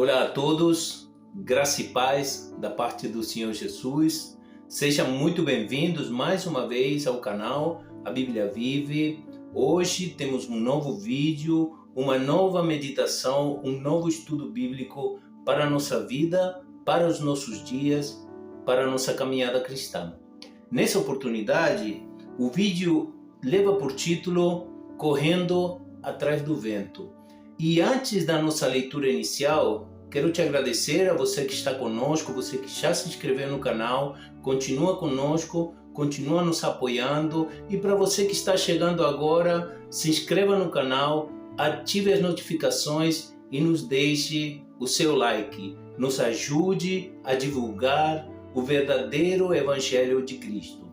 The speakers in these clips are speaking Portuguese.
Olá a todos, graça e paz da parte do Senhor Jesus. Sejam muito bem-vindos mais uma vez ao canal A Bíblia Vive. Hoje temos um novo vídeo, uma nova meditação, um novo estudo bíblico para a nossa vida, para os nossos dias, para a nossa caminhada cristã. Nessa oportunidade, o vídeo leva por título Correndo atrás do vento. E antes da nossa leitura inicial, quero te agradecer a você que está conosco, você que já se inscreveu no canal, continua conosco, continua nos apoiando. E para você que está chegando agora, se inscreva no canal, ative as notificações e nos deixe o seu like. Nos ajude a divulgar o verdadeiro Evangelho de Cristo.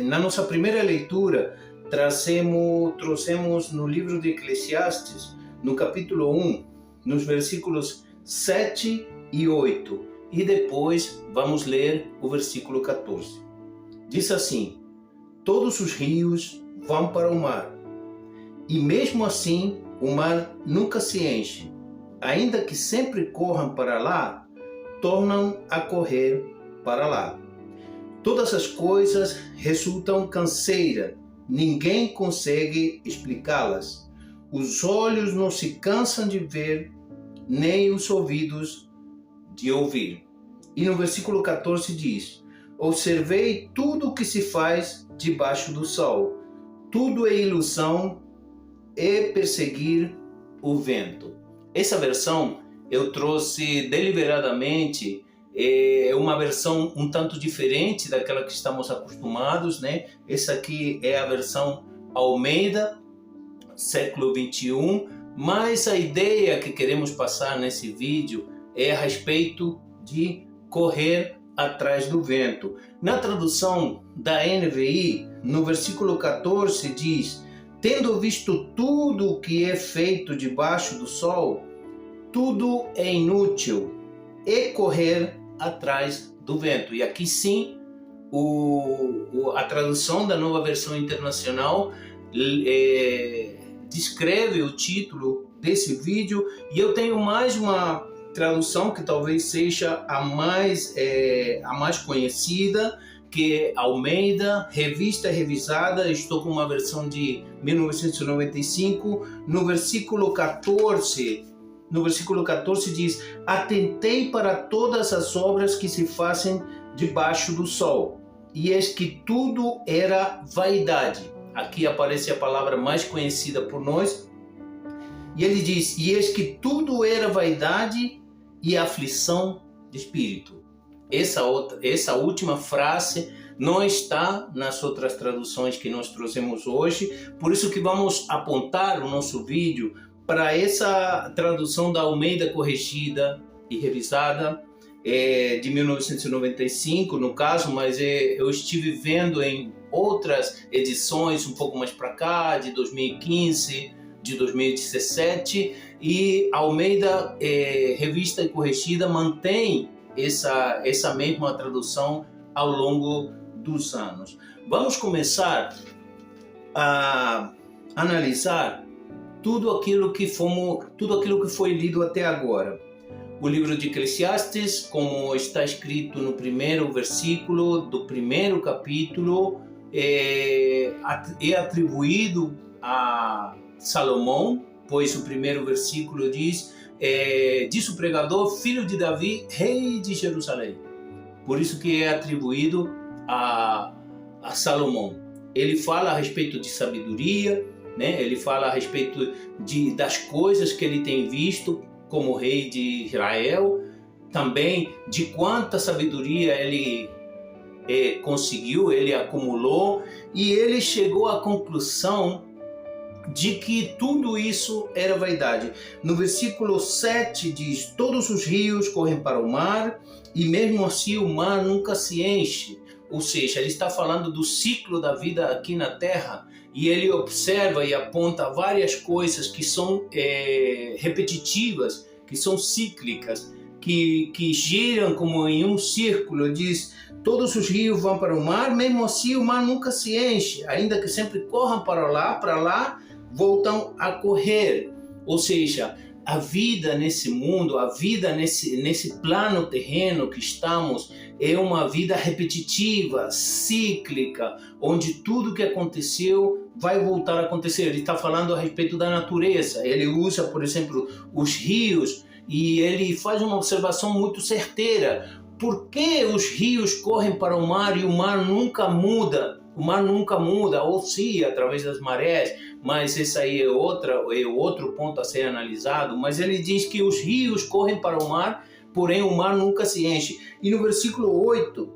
Na nossa primeira leitura, trouxemos no livro de Eclesiastes, no capítulo 1, nos versículos 7 e 8, e depois vamos ler o versículo 14. Diz assim: todos os rios vão para o mar, e mesmo assim o mar nunca se enche. Ainda que sempre corram para lá, tornam a correr para lá. Todas as coisas resultam canseiras, ninguém consegue explicá-las. Os olhos não se cansam de ver, nem os ouvidos de ouvir. E no versículo 14 diz: observei tudo o que se faz debaixo do sol. Tudo é ilusão e perseguir o vento. Essa versão eu trouxe deliberadamente. É uma versão um tanto diferente daquela que estamos acostumados, né? Essa aqui é a versão Almeida, século 21, mas a ideia que queremos passar nesse vídeo é a respeito de correr atrás do vento. Na tradução da NVI, no versículo 14 diz: tendo visto tudo o que é feito debaixo do sol, tudo é inútil, e correr atrás do vento. E aqui sim, a tradução da Nova Versão Internacional descreve o título desse vídeo, e eu tenho mais uma tradução que talvez seja a mais conhecida, que é Almeida, revista revisada. Estou com uma versão de 1995, no versículo 14. No versículo 14 diz: atentei para todas as obras que se fazem debaixo do sol, e eis que tudo era vaidade. Aqui aparece a palavra mais conhecida por nós. E ele diz: e eis que tudo era vaidade e aflição de espírito. Essa última frase não está nas outras traduções que nós trouxemos hoje, por isso que vamos apontar o nosso vídeo para essa tradução da Almeida corrigida e revisada, de 1995 no caso, mas eu estive vendo em outras edições um pouco mais para cá, de 2015, de 2017, e a Almeida revista e corrigida mantém essa mesma tradução ao longo dos anos. Vamos começar a analisar tudo aquilo que foi lido até agora. O livro de Eclesiastes, como está escrito no primeiro versículo do primeiro capítulo, é atribuído a Salomão, pois o primeiro versículo diz o pregador, filho de Davi, rei de Jerusalém. Por isso que é atribuído a Salomão. Ele fala a respeito de sabedoria, né? Ele fala a respeito das coisas que ele tem visto como rei de Israel, também de quanta sabedoria ele conseguiu, ele acumulou, e ele chegou à conclusão de que tudo isso era vaidade. No versículo 7 diz: todos os rios correm para o mar, e mesmo assim o mar nunca se enche. Ou seja, ele está falando do ciclo da vida aqui na Terra, e ele observa e aponta várias coisas que são repetitivas, que são cíclicas, que giram como em um círculo. Diz: todos os rios vão para o mar, mesmo assim o mar nunca se enche. Ainda que sempre corram para lá, voltam a correr. Ou seja, a vida nesse mundo, a vida nesse plano terreno que estamos, é uma vida repetitiva, cíclica, onde tudo que aconteceu vai voltar a acontecer. Ele está falando a respeito da natureza. Ele usa, por exemplo, os rios, e ele faz uma observação muito certeira. Por que os rios correm para o mar e o mar nunca muda? O mar nunca muda, ou sim, através das marés, mas esse aí é outro ponto a ser analisado. Mas ele diz que os rios correm para o mar, porém o mar nunca se enche. E no versículo 8,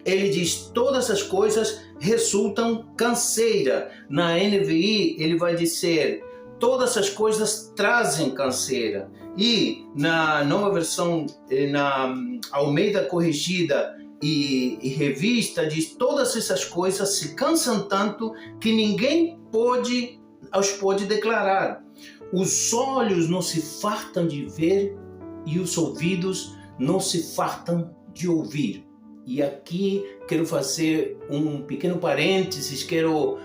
ele diz: todas as coisas resultam canseira. Na NVI, ele vai dizer: todas as coisas trazem canseira. E na nova versão, na Almeida Corrigida e Revista, diz: todas essas coisas se cansam tanto que ninguém os pode declarar. Os olhos não se fartam de ver e os ouvidos não se fartam de ouvir. E aqui quero fazer um pequeno parênteses, quero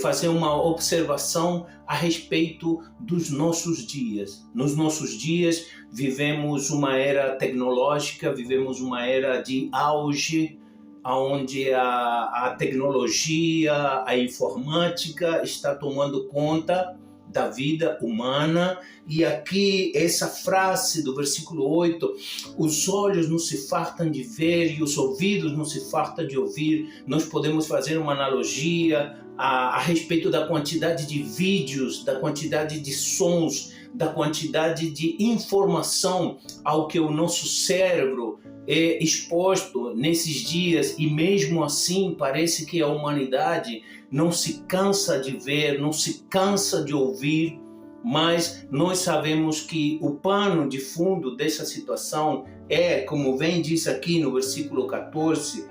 fazer uma observação a respeito dos nossos dias. Nos nossos dias vivemos uma era tecnológica, vivemos uma era de auge, onde a tecnologia, a informática está tomando conta da vida humana. E aqui essa frase do versículo 8, os olhos não se fartam de ver e os ouvidos não se fartam de ouvir. Nós podemos fazer uma analogia a respeito da quantidade de vídeos, da quantidade de sons, da quantidade de informação ao que o nosso cérebro é exposto nesses dias, e mesmo assim parece que a humanidade não se cansa de ver, não se cansa de ouvir. Mas nós sabemos que o pano de fundo dessa situação é, como vem diz aqui no versículo 14,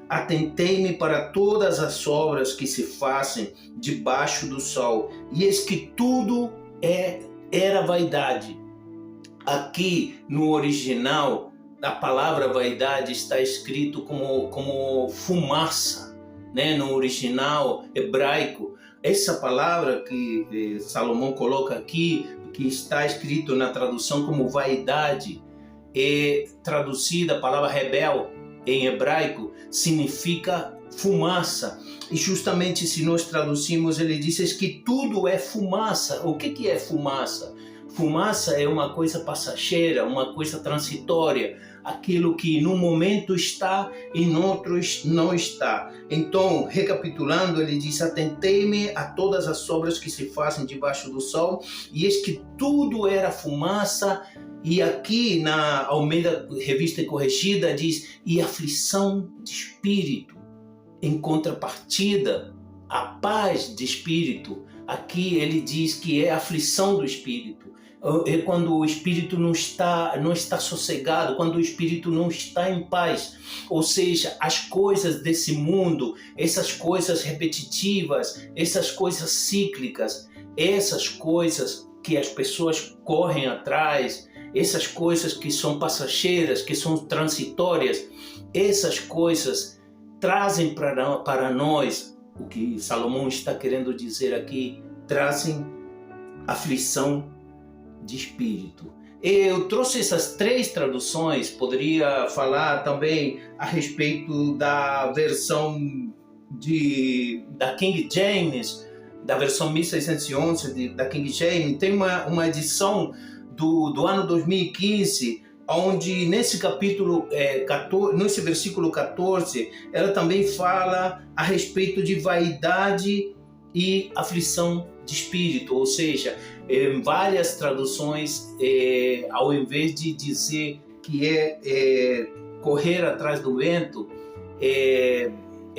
atentei-me para todas as obras que se fazem debaixo do sol, e eis que tudo era vaidade. Aqui no original, a palavra vaidade está escrito como fumaça, né? No original hebraico. Essa palavra que Salomão coloca aqui, que está escrito na tradução como vaidade, é traduzida, a palavra rebel em hebraico significa fumaça. E justamente se nós traduzimos, ele diz que tudo é fumaça. O que é fumaça? Fumaça é uma coisa passageira, uma coisa transitória, aquilo que num momento está e em outros não está. Então, recapitulando, ele diz: atentei-me a todas as obras que se fazem debaixo do sol, e eis que tudo era fumaça. E aqui na Almeida Revista e Corrigida diz: e aflição de espírito. Em contrapartida, a paz de espírito. Aqui ele diz que é a aflição do espírito. É quando o espírito não está sossegado, quando o espírito não está em paz. Ou seja, as coisas desse mundo, essas coisas repetitivas, essas coisas cíclicas, essas coisas que as pessoas correm atrás, essas coisas que são passageiras, que são transitórias, essas coisas trazem para nós, o que Salomão está querendo dizer aqui, trazem aflição de espírito. Eu trouxe essas três traduções, poderia falar também a respeito da versão da King James, da versão 1611 da King James. Tem uma edição do ano 2015, onde nesse capítulo 14, nesse versículo 14, ela também fala a respeito de vaidade e aflição de espírito. Ou seja, em várias traduções, ao invés de dizer que correr atrás do vento, é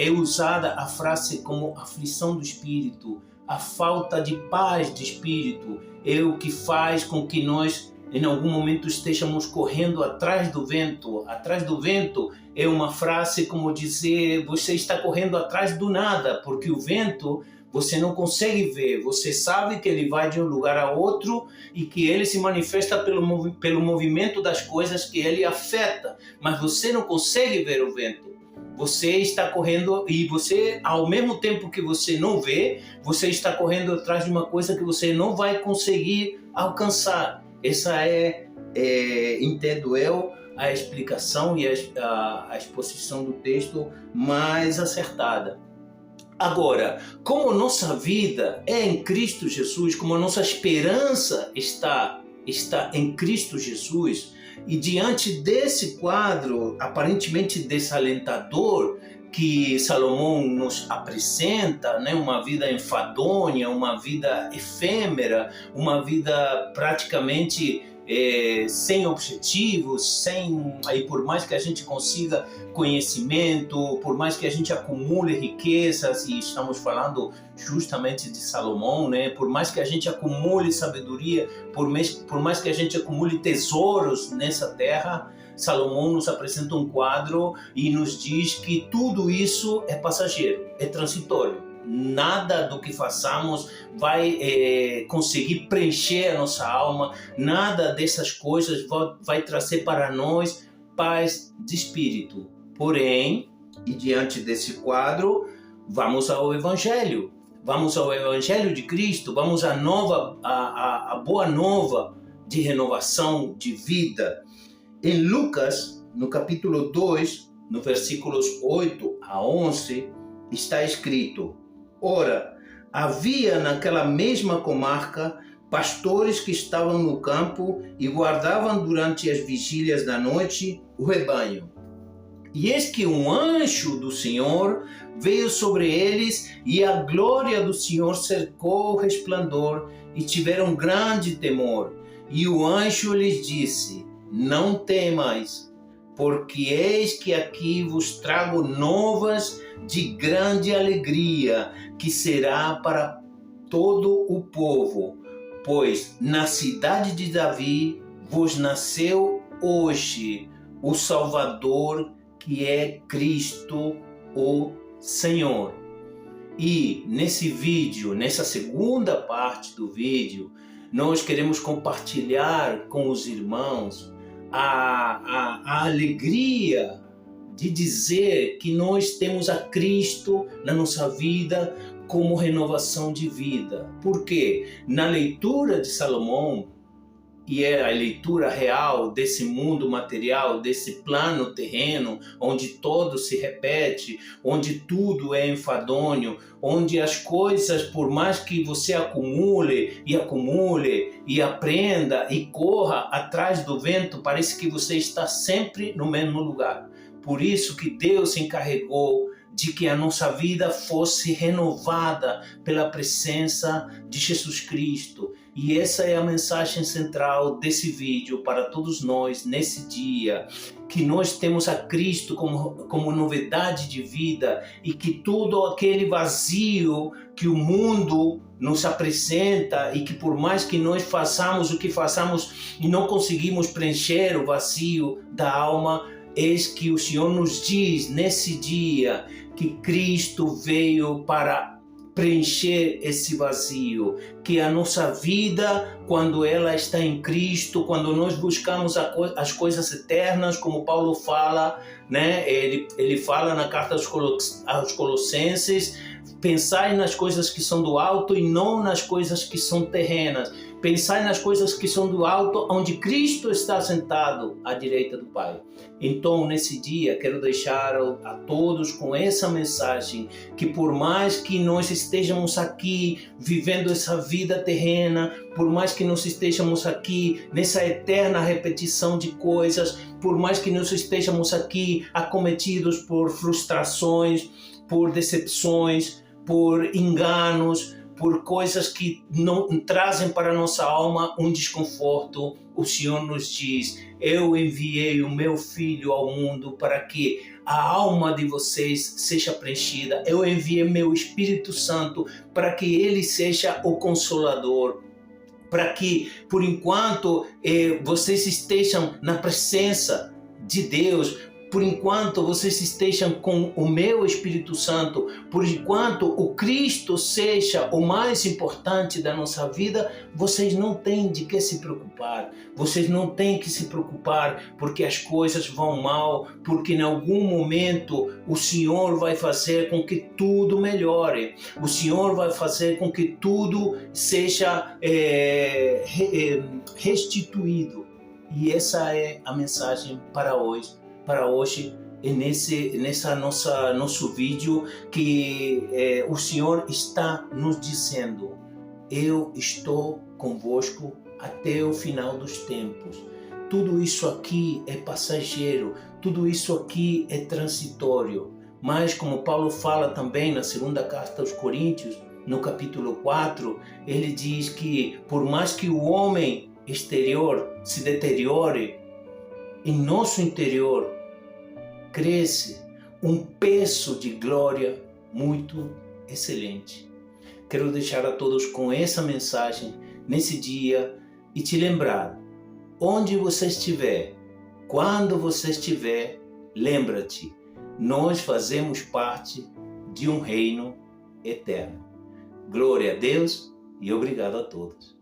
usada a frase como aflição do espírito. A falta de paz de espírito é o que faz com que nós em algum momento estejamos correndo atrás do vento. Atrás do vento é uma frase como dizer: você está correndo atrás do nada, porque o vento você não consegue ver, você sabe que ele vai de um lugar a outro e que ele se manifesta pelo movimento das coisas que ele afeta, mas você não consegue ver o vento. Você está correndo e você, ao mesmo tempo que você não vê, você está correndo atrás de uma coisa que você não vai conseguir alcançar. Essa entendo eu, a explicação e a exposição do texto mais acertada. Agora, como nossa vida é em Cristo Jesus, como a nossa esperança está em Cristo Jesus, e diante desse quadro aparentemente desalentador que Salomão nos apresenta, né, uma vida enfadonha, uma vida efêmera, uma vida praticamente sem objetivos, aí por mais que a gente consiga conhecimento, por mais que a gente acumule riquezas, e estamos falando justamente de Salomão, né? Por mais que a gente acumule sabedoria, por mais que a gente acumule tesouros nessa terra, Salomão nos apresenta um quadro e nos diz que tudo isso é passageiro, é transitório. Nada do que façamos vai conseguir preencher a nossa alma, nada dessas coisas vai trazer para nós paz de espírito. Porém, e diante desse quadro, vamos ao Evangelho de Cristo, vamos à boa nova de renovação de vida. Em Lucas, no capítulo 2, no versículos 8 a 11, está escrito: Ora, havia naquela mesma comarca pastores que estavam no campo e guardavam durante as vigílias da noite o rebanho. E eis que um anjo do Senhor veio sobre eles, e a glória do Senhor cercou o resplendor, e tiveram grande temor. E o anjo lhes disse: Não temais, porque eis que aqui vos trago novas de grande alegria, que será para todo o povo, pois na cidade de Davi vos nasceu hoje o Salvador, que é Cristo o Senhor. E nesse vídeo, nessa segunda parte do vídeo, nós queremos compartilhar com os irmãos a alegria de dizer que nós temos a Cristo na nossa vida como renovação de vida. Porque na leitura de Salomão, e é a leitura real desse mundo material, desse plano terreno, onde todo se repete, onde tudo é enfadonho, onde as coisas, por mais que você acumule e aprenda e corra atrás do vento, parece que você está sempre no mesmo lugar. Por isso que Deus se encarregou de que a nossa vida fosse renovada pela presença de Jesus Cristo. E essa é a mensagem central desse vídeo para todos nós nesse dia, que nós temos a Cristo como novidade de vida, e que todo aquele vazio que o mundo nos apresenta, e que por mais que nós façamos o que façamos, não conseguimos preencher o vazio da alma, eis que o Senhor nos diz nesse dia que Cristo veio para preencher esse vazio, que a nossa vida, quando ela está em Cristo, quando nós buscamos as coisas eternas, como Paulo fala, né? Ele fala na carta aos Colossenses: pensai nas coisas que são do alto e não nas coisas que são terrenas. Pensai nas coisas que são do alto, onde Cristo está sentado à direita do Pai. Então, nesse dia, quero deixar a todos com essa mensagem, que por mais que nós estejamos aqui vivendo essa vida terrena, por mais que nós estejamos aqui nessa eterna repetição de coisas, por mais que nós estejamos aqui acometidos por frustrações, por decepções, por enganos, por coisas que não trazem para a nossa alma um desconforto, o Senhor nos diz: eu enviei o meu Filho ao mundo para que a alma de vocês seja preenchida. Eu enviei meu Espírito Santo para que ele seja o Consolador, para que, por enquanto, vocês estejam na presença de Deus, por enquanto vocês estejam com o meu Espírito Santo, por enquanto o Cristo seja o mais importante da nossa vida, vocês não têm de que se preocupar. Vocês não têm que se preocupar porque as coisas vão mal, porque em algum momento o Senhor vai fazer com que tudo melhore. O Senhor vai fazer com que tudo seja restituído. E essa é a mensagem para hoje. É nessa nosso vídeo que o Senhor está nos dizendo: eu estou convosco até o final dos tempos. Tudo isso aqui é passageiro, tudo isso aqui é transitório. Mas como Paulo fala também na segunda carta aos Coríntios, no capítulo 4, ele diz que por mais que o homem exterior se deteriore, em nosso interior cresce um peso de glória muito excelente. Quero deixar a todos com essa mensagem nesse dia e te lembrar, onde você estiver, quando você estiver, lembra-te, nós fazemos parte de um reino eterno. Glória a Deus e obrigado a todos.